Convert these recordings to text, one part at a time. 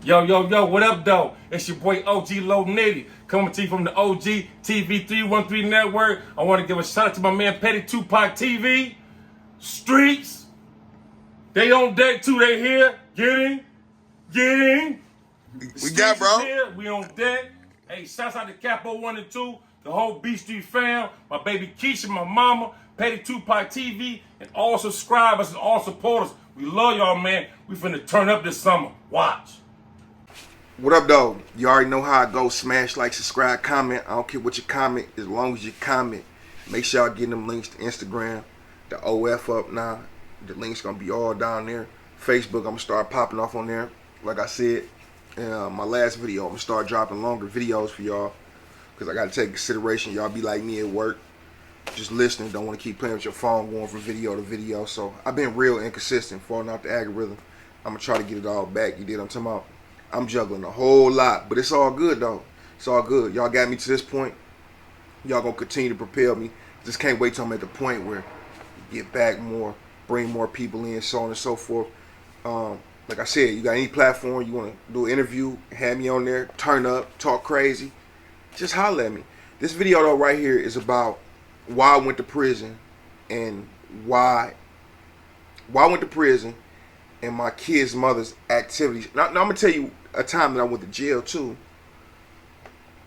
Yo, what up, though? It's your boy OG Low Nitty, coming to you from the OG TV 313 Network. I want to give a shout out to my man Petty Tupac TV. Streets, they on deck too, they here. Getting. We got, bro. Here, we on deck. Hey, shouts out to Capo 1 and 2, the whole B Street fam, my baby Keisha, my mama, Petty Tupac TV, and all subscribers and all supporters. We love y'all, man. We finna turn up this summer. Watch. What up, though? You already know how it goes. Smash, like, subscribe, comment. I don't care what you comment, as long as you comment. Make sure y'all get them links to Instagram, the OF up now. The links gonna be all down there. Facebook, I'm gonna start popping off on there. Like I said in my last video, I'm gonna start dropping longer videos for y'all, because I gotta take consideration. Y'all be like me at work, just listening, don't want to keep playing with your phone, going from video to video. So I've been real inconsistent, falling off the algorithm. I'm gonna try to get it all back. You did what I'm talking about? I'm juggling a whole lot, but it's all good though. It's all good. Y'all got me to this point. Y'all gonna continue to propel me. Just can't wait till I'm at the point where get back more, bring more people in, so on and so forth. Like I said, you got any platform you want to do an interview, have me on there, turn up, talk crazy, just holler at me. This video though right here is about why I went to prison and why I went to prison and my kid's mother's activities. Now I'm gonna tell you a time that I went to jail too,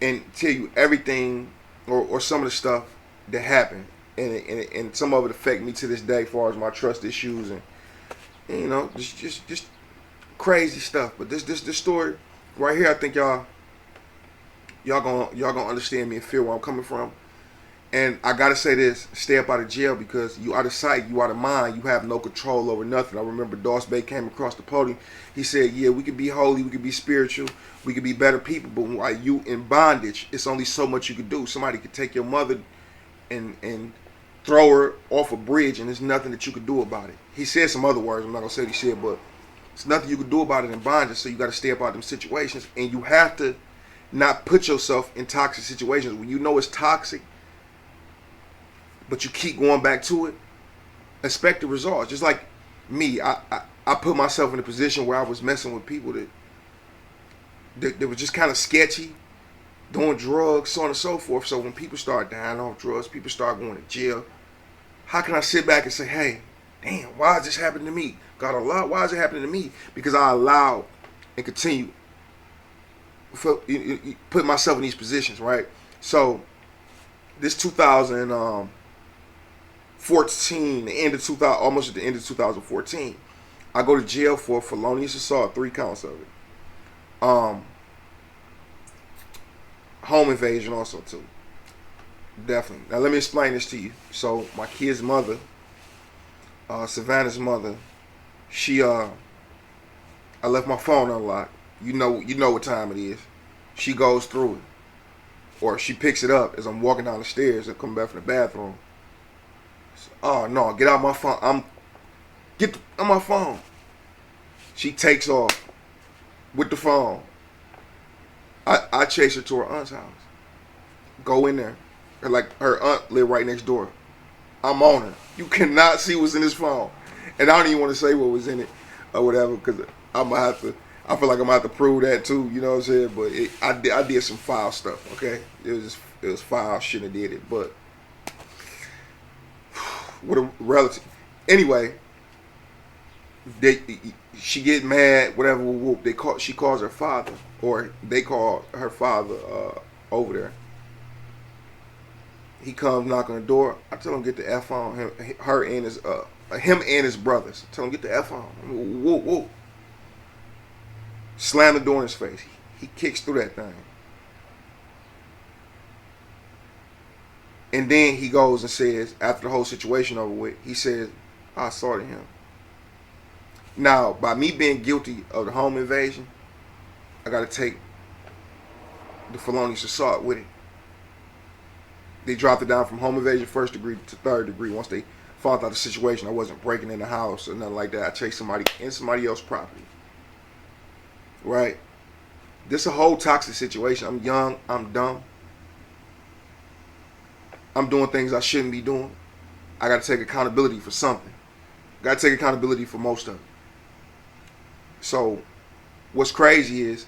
and tell you everything or some of the stuff that happened, and some of it affect me to this day, as far as my trust issues and you know just crazy stuff. But this story right here, I think y'all gonna understand me and feel where I'm coming from. And I gotta say this: stay up out of jail, because you out of sight, you out of mind, you have no control over nothing. I remember Doss Bay came across the podium. He said, "Yeah, we could be holy, we could be spiritual, we could be better people, but while you in bondage, it's only so much you could do. Somebody could take your mother and throw her off a bridge, and there's nothing that you could do about it." He said some other words. I'm not gonna say what he said, but it's nothing you could do about it in bondage. So you got to stay up out of them situations, and you have to not put yourself in toxic situations when you know it's toxic, but you keep going back to it. Expect the results. Just like me, I put myself in a position where I was messing with people that were just kind of sketchy, doing drugs, so on and so forth. So when people start dying off drugs, people start going to jail, how can I sit back and say, hey, damn, why is this happening to me? God, Allah, why is it happening to me? Because I allowed and continue put myself in these positions, right? So this 2014, the end of 2000, almost at the end of 2014, I go to jail for felonious assault, 3 counts of it. Home invasion also too. Definitely. Now let me explain this to you. So my kid's mother, Savannah's mother, I left my phone unlocked. You know what time it is. She goes through it, or she picks it up as I'm walking down the stairs and come back from the bathroom. So, oh no, get out my phone. On my phone. She takes off with the phone. I chase her to her aunt's house. Go in there. And like her aunt lived right next door. I'm on her. You cannot see what's in this phone. And I don't even want to say what was in it or whatever, because I feel like I'm gonna have to prove that too, you know what I'm saying? But I did some foul stuff, okay? It was foul, shouldn't have did it, but what a relative. Anyway, she get mad, whatever, whoop. She calls her father, or they call her father over there. He comes, knock on the door. I tell him get the F on him and his brothers. I tell him get the F on. Whoop. Slam the door in his face. He kicks through that thing. And then he goes and says, after the whole situation over with, he says, I assaulted him. Now, by me being guilty of the home invasion, I got to take the felonious assault with it. They dropped it down from home invasion 1st degree to 3rd degree. Once they found out the situation, I wasn't breaking in the house or nothing like that. I chased somebody in somebody else's property. Right? This is a whole toxic situation. I'm young. I'm dumb. I'm doing things I shouldn't be doing. I got to take accountability for something. Got to take accountability for most of it. So what's crazy is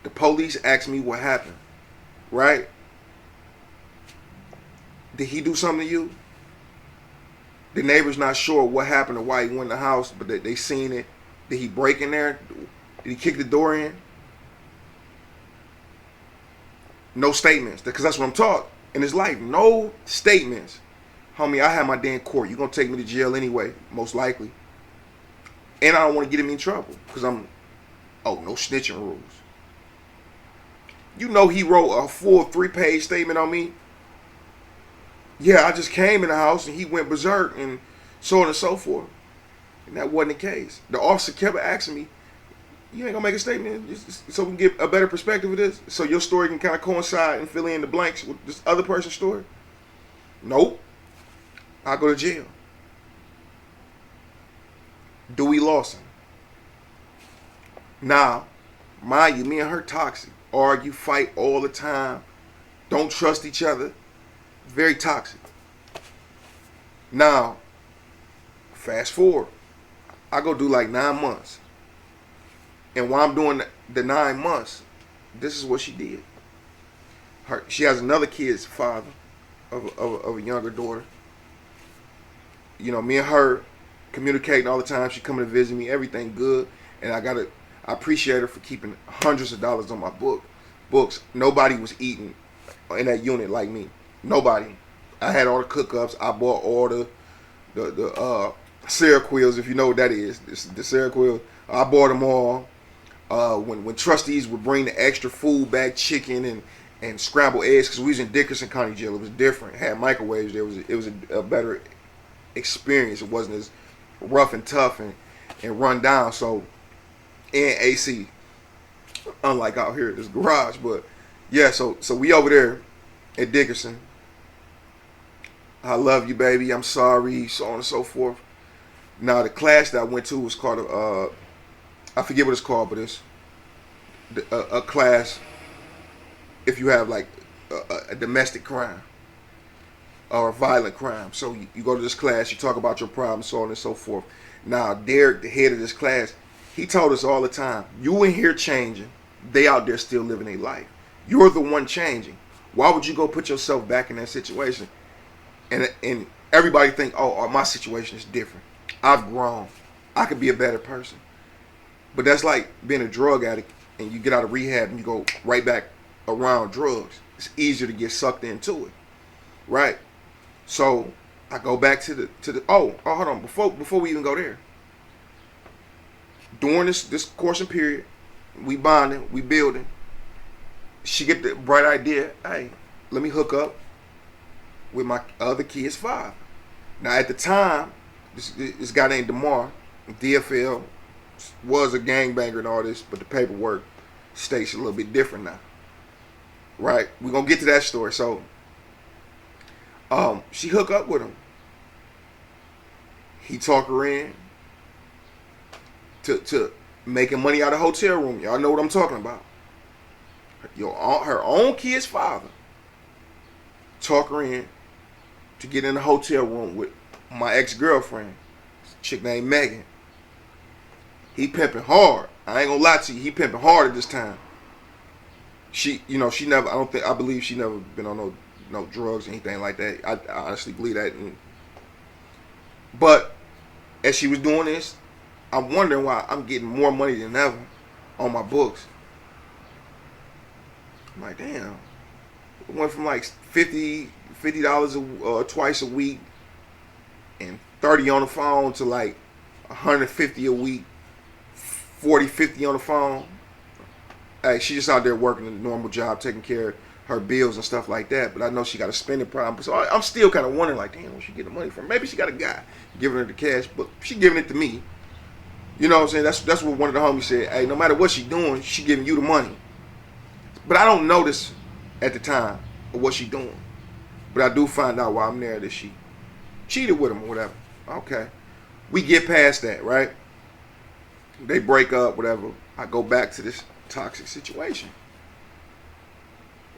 the police asked me what happened, right? Did he do something to you? The neighbor's not sure what happened or why he went in the house, but they seen it. Did he break in there? Did he kick the door in? No statements, because that's what I'm taught in his life. No statements. Homie, I have my day in court. You're going to take me to jail anyway, most likely. And I don't want to get him in trouble, because no snitching rules. You know he wrote a full 3-page statement on me. Yeah, I just came in the house and he went berserk and so on and so forth. And that wasn't the case. The officer kept asking me, you ain't gonna make a statement so we can get a better perspective of this? So your story can kind of coincide and fill in the blanks with this other person's story? Nope. I go to jail. Dewey Lawson. Now, mind you, me and her toxic. Argue, fight all the time. Don't trust each other. Very toxic. Now, fast forward. I go do like 9 months. And while I'm doing the 9 months, this is what she did. She has another kid's father of a younger daughter. You know, me and her communicating all the time. She coming to visit me, everything good. And I appreciate her for keeping hundreds of dollars on my books. Nobody was eating in that unit like me. Nobody. I had all the cook-ups. I bought all the Seroquels, if you know what that is. The Seroquel. I bought them all. When trustees would bring the extra food back, chicken and scrambled eggs, because we was in Dickerson County Jail. It was different. It had microwaves. It was a better experience. It wasn't as rough and tough and run down. So, and AC, unlike out here at this garage. But yeah, so we over there at Dickerson. I love you, baby. I'm sorry, so on and so forth. Now, the class that I went to was called I forget what it's called, but it's a class if you have like a domestic crime or a violent crime. So you go to this class, you talk about your problems, so on and so forth. Now, Derek, the head of this class, he told us all the time, you in here changing, they out there still living their life. You're the one changing. Why would you go put yourself back in that situation? And everybody think, oh, my situation is different. I've grown. I could be a better person. But that's like being a drug addict and you get out of rehab and you go right back around drugs. It's easier to get sucked into it, right? So I go back to the hold on, before we even go there. During this course and period, we bonding, we building. She get the bright idea, hey, let me hook up with my other kid's father. Now at the time, this guy named DeMar, DFL, was a gangbanger and all this, but the paperwork states a little bit different now. Right? We're gonna get to that story. So she hook up with him. He talk her in to making money out of hotel room. Y'all know what I'm talking about. Her own kid's father talk her in to get in the hotel room with my ex-girlfriend, chick named Megan. He pimping hard. I ain't gonna lie to you. He pimping hard at this time. She never. I believe she never been on no drugs or anything like that. I honestly believe that. But as she was doing this, I'm wondering why I'm getting more money than ever on my books. I'm like, damn. It went from like $50 twice a week and $30 on the phone to like $150 a week, $40, $50 on the phone. Hey, she just out there working a normal job, taking care of her bills and stuff like that. But I know she got a spending problem. So I'm still kind of wondering, like, damn, where she get the money from? Maybe she got a guy giving her the cash, but she giving it to me. You know what I'm saying? That's what one of the homies said. Hey, no matter what she doing, she giving you the money. But I don't notice at the time of what she doing. But I do find out while I'm there that she cheated with him or whatever. Okay. We get past that, right? They break up, whatever. I go back to this toxic situation.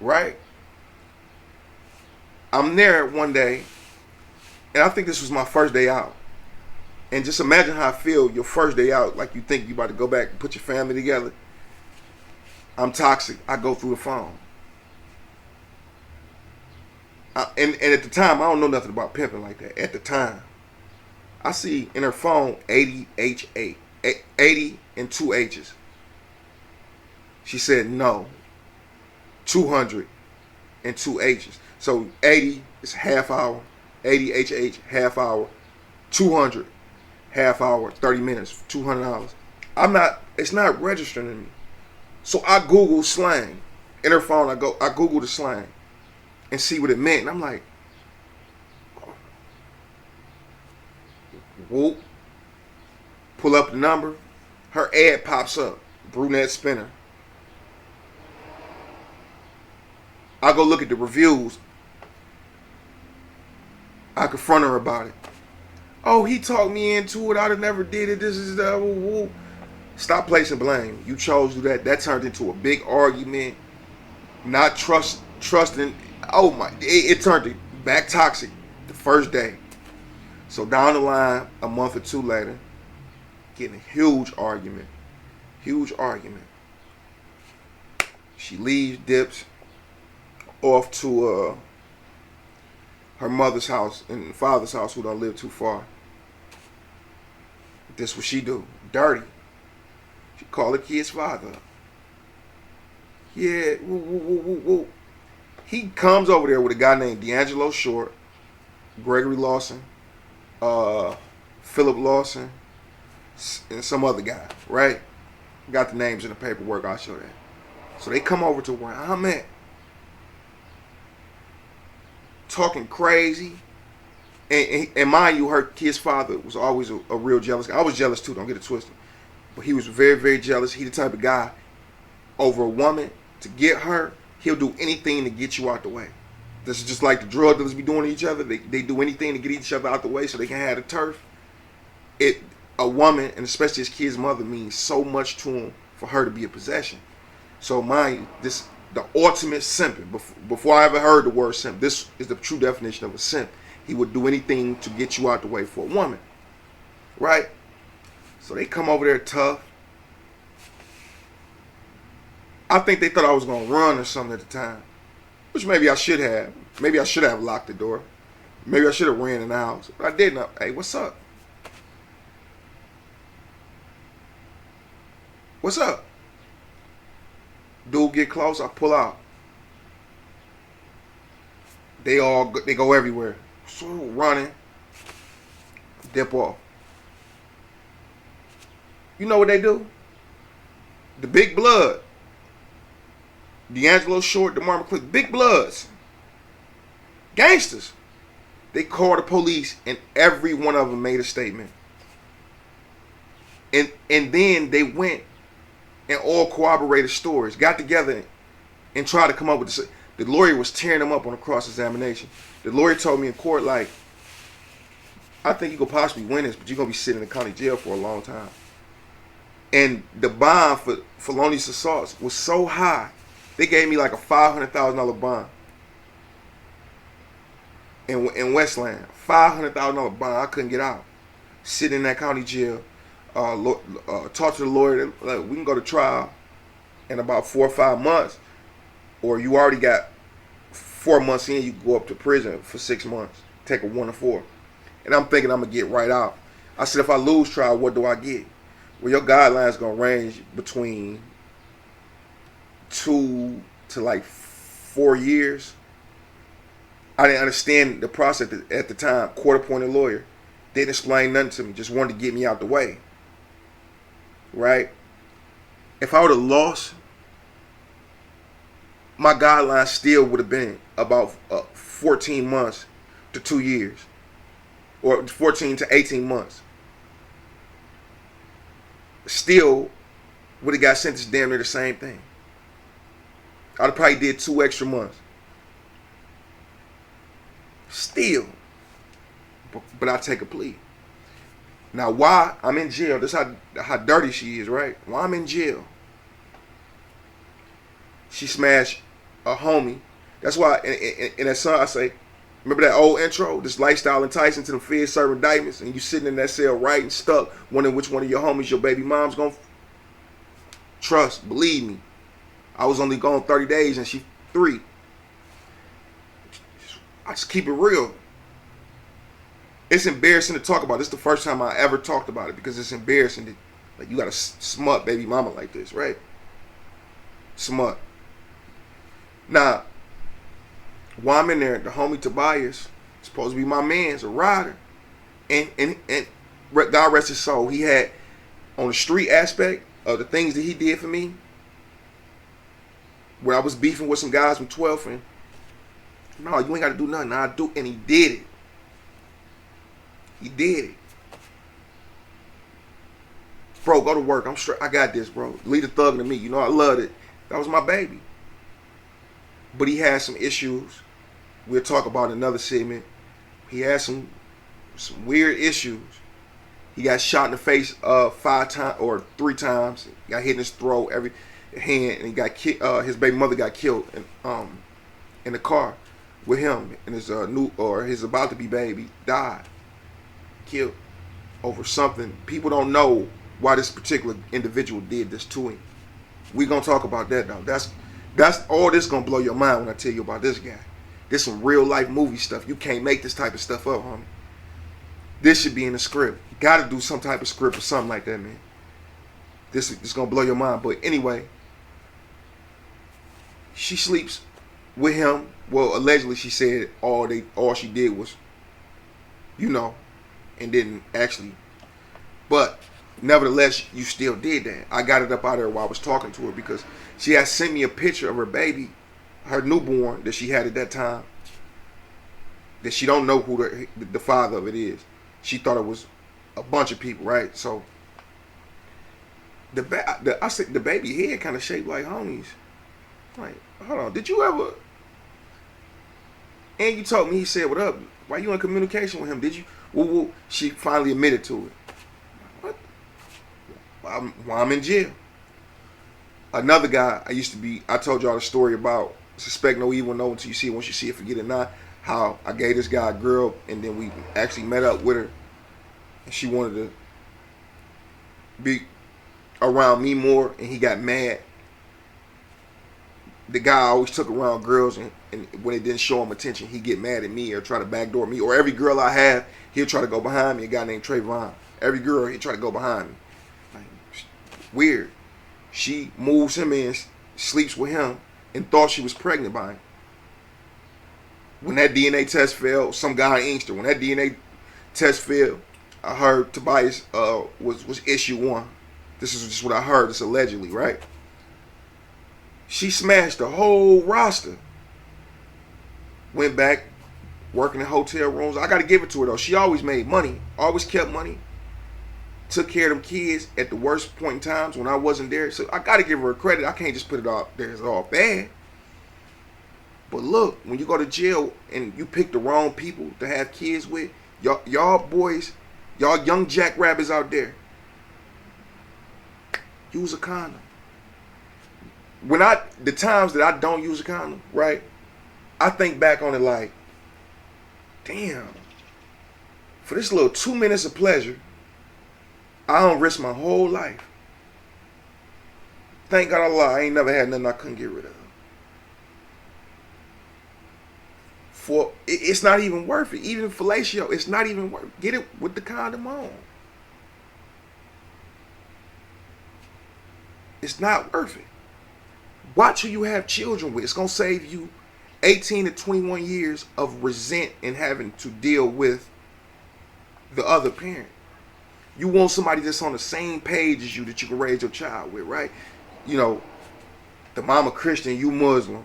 Right? I'm there one day, and I think this was my first day out. And just imagine how I feel your first day out, like you think you about to go back and put your family together, I'm toxic. I go through the phone. And at the time, I don't know nothing about pimping like that. At the time, I see in her phone 80 H8, 80 and 2 H's. She said no. 200 and 2 H's. So 80 is half hour, 80 HH half hour, 200 half hour, 30 minutes, $200. It's not registering to me. So I Google slang. In her phone, I Google the slang and see what it meant. And I'm like, whoop. Pull up the number. Her ad pops up. Brunette spinner. I go look at the reviews. I confront her about it. Oh, he talked me into it. I'd have never did it. This is the woo. Stop placing blame. You chose to do that. That turned into a big argument. Not trusting. Oh my! It turned to back toxic the first day. So down the line, a month or two later, getting a huge argument. Huge argument. She leaves, dips off to her mother's house and father's house, who don't live too far. This what she do. Dirty. She call her kid's father up. Yeah, woo, woo, woo, woo, woo. He comes over there with a guy named D'Angelo Short, Gregory Lawson, Philip Lawson, and some other guy, right? Got the names in the paperwork, I'll show that. So they come over to where I'm at, talking crazy. And mind you, her kid's father was always a real jealous guy. I was jealous too, don't get it twisted. But he was very, very jealous. He the type of guy, over a woman, to get her, he'll do anything to get you out the way. This is just like the drug dealers be doing to each other. They do anything to get each other out the way so they can have the turf. A woman, and especially his kid's mother, means so much to him for her to be a possession. So mind you, the ultimate simping. Before I ever heard the word simp, this is the true definition of a simp. He would do anything to get you out the way for a woman. Right? So they come over there tough. I think they thought I was going to run or something at the time. Which maybe I should have. Maybe I should have locked the door. Maybe I should have ran in the house. But I didn't. Hey, what's up? What's up? Dude get close, I pull out. They go everywhere. So running. Dip off. You know what they do? The big blood. D'Angelo Short, DeMar McClick, big bloods. Gangsters. They called the police and every one of them made a statement. And then they went and all corroborated stories, got together and tried to come up with this. The lawyer was tearing them up on a cross-examination. The lawyer told me in court, like, I think you could possibly win this, but you're going to be sitting in the county jail for a long time. And the bond for felonious assaults was so high, they gave me like a $500,000 bond in Westland. $500,000 bond. I couldn't get out. Sitting in that county jail. Talk to the lawyer. Like, we can go to trial in about 4 or 5 months, or you already got 4 months in. You can go up to prison for 6 months. Take a 1 to 4. And I'm thinking I'm gonna get right out. I said, if I lose trial, what do I get? Well, your guidelines gonna range between 2 to like 4 years. I didn't understand the process at the time. Court-appointed lawyer didn't explain nothing to me. Just wanted to get me out the way. Right? If I would have lost, my guidelines still would have been about 14 months to 2 years, or 14 to 18 months. Still would have got sentenced damn near the same thing. I'd have probably did 2 extra months. Still. But I take a plea. Now, why I'm in jail, this is how dirty she is, right? Why I'm in jail. She smashed a homie. That's why in that song I say, remember that old intro? This lifestyle enticing to the feds serving indictments, and you sitting in that cell writing stuck, wondering which one of your homies your baby mom's gonna trust. Believe me. I was only gone 30 days and she 3. I just keep it real. It's embarrassing to talk about. This is the first time I ever talked about it because it's embarrassing that, like, you got a smut baby mama like this, right? Smut. Now, while I'm in there, the homie Tobias, supposed to be my man's a rider, and God rest his soul, he had on the street aspect of the things that he did for me. When I was beefing with some guys from 12th, and no, you ain't got to do nothing. I do, and he did it. He did it. Bro, go to work. I'm straight. I got this, bro. Lead a thug to me. You know I loved it. That was my baby. But he had some issues. We'll talk about in another segment. He had some weird issues. He got shot in the face 5 times or 3 times. He got hit in his throat, every hand, and he got his baby mother got killed in the car with him, and his about to be baby died, killed over something. People don't know why this particular individual did this to him. We gonna talk about that though. That's all. This gonna blow your mind when I tell you about this guy. This some real life movie stuff. You can't make this type of stuff up, homie. This should be in the script. You gotta do some type of script or something like that, man. This is gonna blow your mind. But anyway, she sleeps with him. Well, allegedly she said all she did was, and didn't actually. But nevertheless, you still did that. I got it up out of her while I was talking to her because she had sent me a picture of her baby, her newborn that she had at that time. That she don't know who the father of it is. She thought it was a bunch of people, right? So I said the baby head kind of shaped like homies. Like, hold on, did you ever? And you told me he said, "What up? Why you in communication with him? Did you?" Well, she finally admitted to it. What? While I'm in jail. Another guy I told y'all the story about suspect no evil, know until you see it. Once you see it, forget it not. How I gave this guy a girl, and then we actually met up with her, and she wanted to be around me more, and he got mad. The guy always took around girls, and when it didn't show him attention, he'd get mad at me or try to backdoor me. Or every girl I have, he'll try to go behind me. A guy named Trayvon. Every girl, he'll try to go behind me. Like, weird. She moves him in, sleeps with him, and thought she was pregnant by him. When that DNA test failed, some guy in Inkster, when that DNA test failed, I heard Tobias was issue 1. This is just what I heard. It's allegedly, right? She smashed the whole roster. Went back, working in hotel rooms. I got to give it to her, though. She always made money. Always kept money. Took care of them kids at the worst point in times when I wasn't there. So I got to give her credit. I can't just put it all there. It's all bad. But look, when you go to jail and you pick the wrong people to have kids with, y'all boys, y'all young jackrabbits out there, use a condom. The times that I don't use a condom, right, I think back on it like, damn, for this little 2 minutes of pleasure, I don't risk my whole life. Thank God Allah, I ain't never had nothing I couldn't get rid of. It's not even worth it. Even fellatio, it's not even worth it. Get it with the condom on. It's not worth it. Watch who you have children with. It's going to save you 18 to 21 years of resent and having to deal with the other parent. You want somebody that's on the same page as you that you can raise your child with, right? The mama Christian, you Muslim.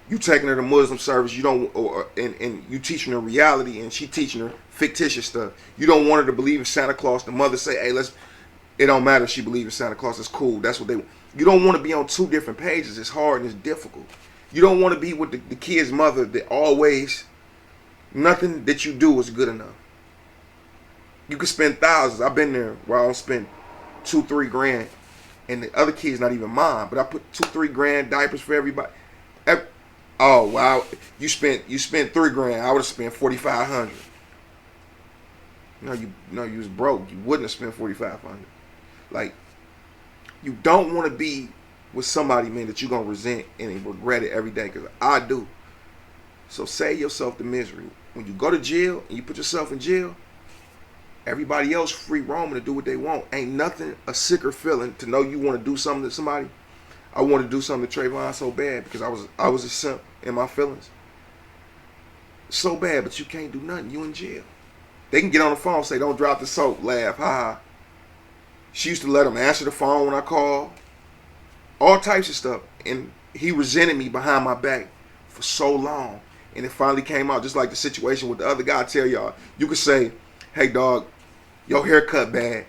You taking her to Muslim service, you don't, and you teaching her reality, and she teaching her fictitious stuff. You don't want her to believe in Santa Claus. The mother say, "Hey, it don't matter if she believes in Santa Claus. It's cool." That's what you don't want to be on 2 different pages. It's hard and it's difficult. You don't want to be with the kid's mother that always, nothing that you do is good enough. You could spend thousands. I've been there where I don't spend $2-3 grand, and the other kid's not even mine, but I put $2-3 grand diapers for everybody. Oh wow! You spent $3 grand. I would have spent $4,500. You was broke. You wouldn't have spent $4,500. Like, you don't want to be with somebody, man, that you're gonna resent and regret it every day, because I do. So save yourself the misery. When you go to jail and you put yourself in jail, everybody else free roaming to do what they want. Ain't nothing a sicker feeling to know you want to do something to somebody. I want to do something to Trayvon so bad because I was a simp in my feelings. So bad, but you can't do nothing. You in jail. They can get on the phone, say, don't drop the soap, laugh, ha ha. She used to let him answer the phone when I called. All types of stuff. And he resented me behind my back for so long. And it finally came out, just like the situation with the other guy. I tell y'all, you could say, hey dog, your haircut bad.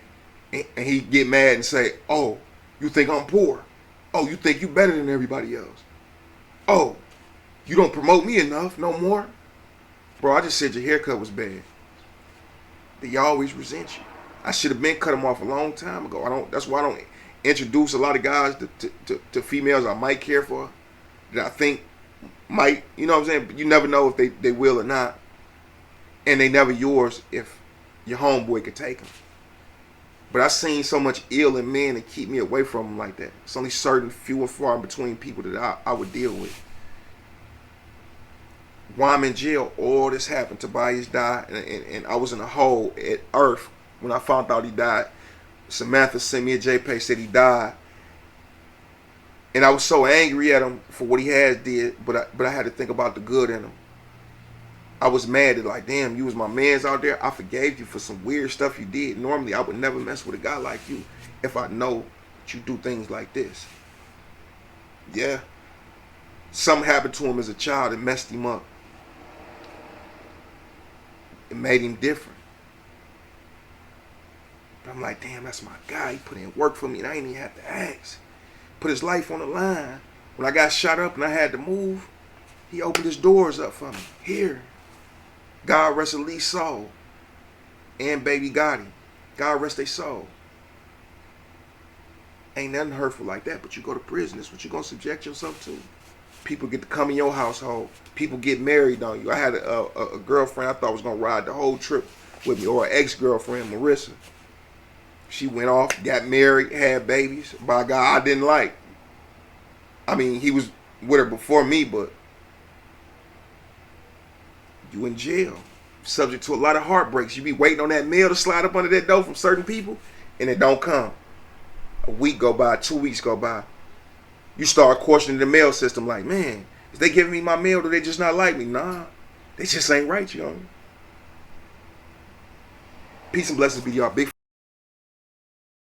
And he get mad and say, oh, you think I'm poor? Oh, you think you better than everybody else? Oh, you don't promote me enough no more? Bro, I just said your haircut was bad. They always resent you. I should have been cut them off a long time ago. That's why I don't introduce a lot of guys to females I might care for, that I think might, you know what I'm saying? But you never know if they will or not. And they never yours if your homeboy could take them. But I seen so much ill in men and keep me away from them like that. It's only certain few and far in between people that I would deal with. While I'm in jail, all this happened. Tobias died, and I was in a hole at Earth when I found out he died. Samantha sent me a JPEG, said he died. And I was so angry at him for what he has did, but I had to think about the good in him. I was mad at, like, damn, you was my mans out there. I forgave you for some weird stuff you did. Normally, I would never mess with a guy like you if I know that you do things like this. Yeah. Something happened to him as a child that messed him up. It made him different. But I'm like, damn, that's my guy. He put in work for me and I ain't even have to ask. Put his life on the line. When I got shot up and I had to move, he opened his doors up for me. Here. God rest Lee's soul. And Baby Gotti. God rest their soul. Ain't nothing hurtful like that, but you go to prison. That's what you're going to subject yourself to. People get to come in your household. People get married on you. I had a girlfriend I thought was going to ride the whole trip with me, or an ex-girlfriend, Marissa. She went off, got married, had babies by a guy I didn't like. I mean, he was with her before me, but you in jail. Subject to a lot of heartbreaks. You be waiting on that mail to slide up under that door from certain people, and it don't come. A week go by, 2 weeks go by. You start questioning the mail system like, man, is they giving me my mail or do they just not like me? Nah, they just ain't right, you know. Peace and blessings be y'all. Big